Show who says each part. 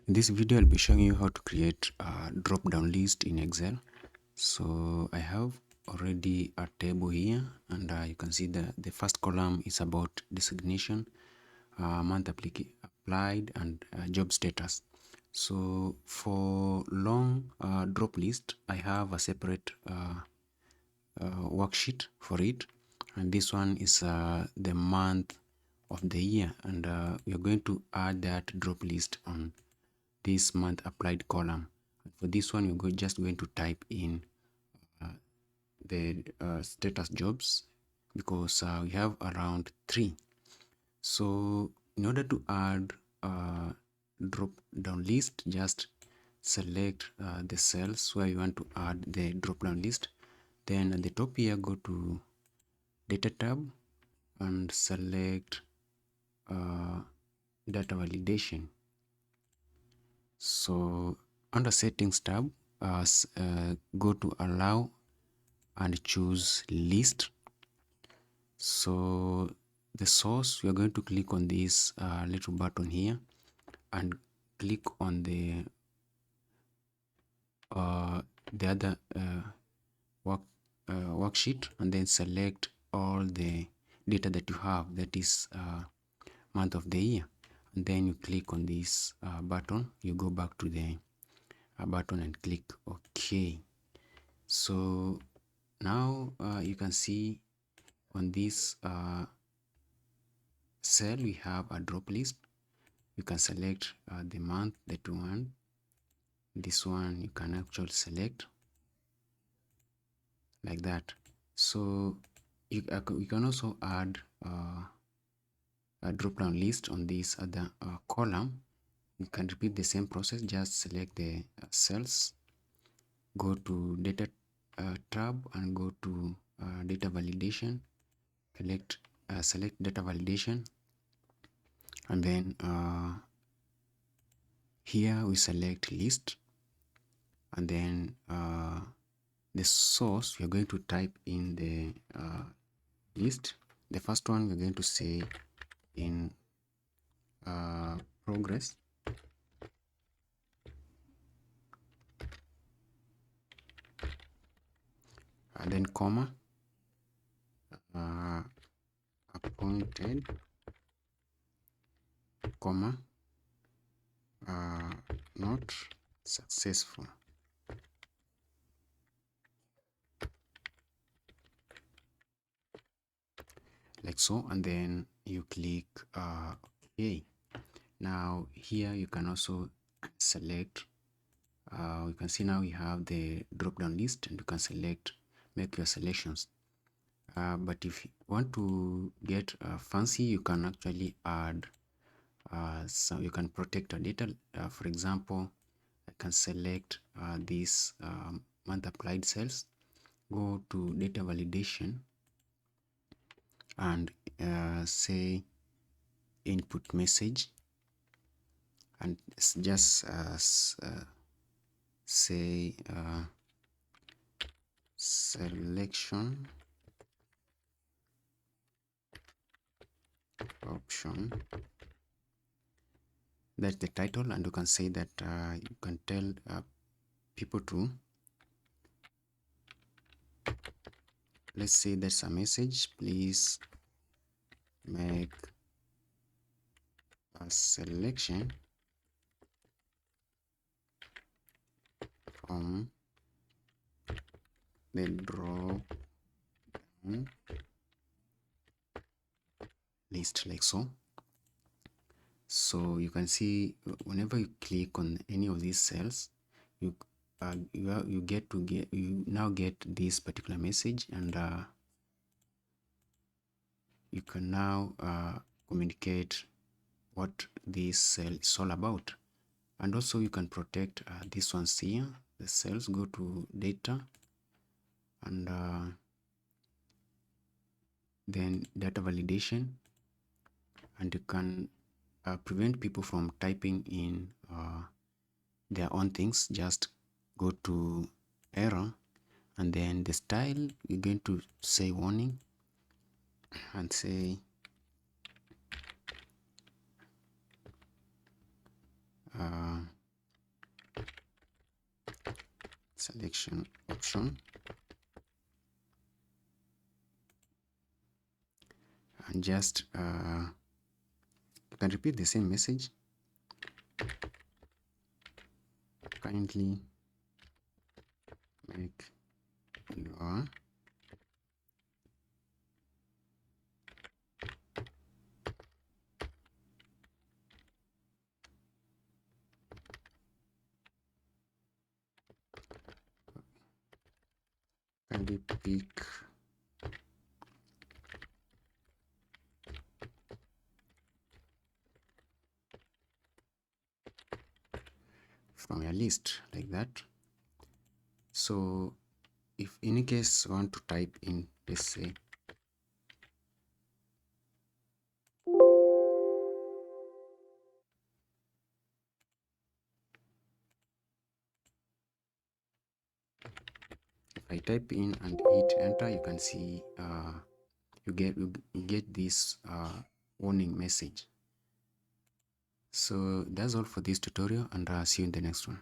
Speaker 1: In this video, I'll be showing you how to create a drop-down list in Excel. So I have already a table here, and you can see the first column is about designation, month applied, and job status. So for long drop list, I have a separate worksheet for it, and this one is the month of the year, and we are going to add that drop list on this month applied column. For this one, you're just going to type in the status jobs, because we have around 3. So in order to add a drop down list, just select the cells where you want to add the drop down list. Then at the top here, go to data tab and select data validation. So under settings tab, go to allow and choose list. So the source, we are going to click on this little button here and click on the other worksheet, and then select all the data that you have, that is month of the year, and then you click on this button. You go back to the button and click OK. So now you can see on this cell we have a drop list. You can select the month that you want. This one you can actually select like that. So you can also add a drop down list on this other column. You can repeat the same process. Just select the cells, go to data tab and go to data validation. Select data validation, and then here we select list, and then the source, we are going to type in the list. The first one we're going to say in progress, and then comma, appointed, comma, not successful. Like so, and then you click OK. Now here you can also select, you can see now we have the drop down list, and you can select, make your selections. But if you want to get fancy, you can actually add so you can protect your data. For example, I can select this month applied cells, go to data validation, and say input message, and just say selection option. That's the title, and you can say that you can tell people to, let's say there's a message, please make a selection from the drop down list, like so. So you can see whenever you click on any of these cells, you now get this particular message, and you can now communicate what this cell is all about. And also you can protect this ones here, the cells. Go to data, and then data validation, and you can prevent people from typing in their own things. Just go to error, and then the style, you're going to say warning, and say selection option, and just you can repeat the same message. Kindly make your kindly pick from your list, like that. So if in any case you want to type in, let's say if I type in and hit enter, you can see you get this warning message. So that's all for this tutorial, and see you in the next one.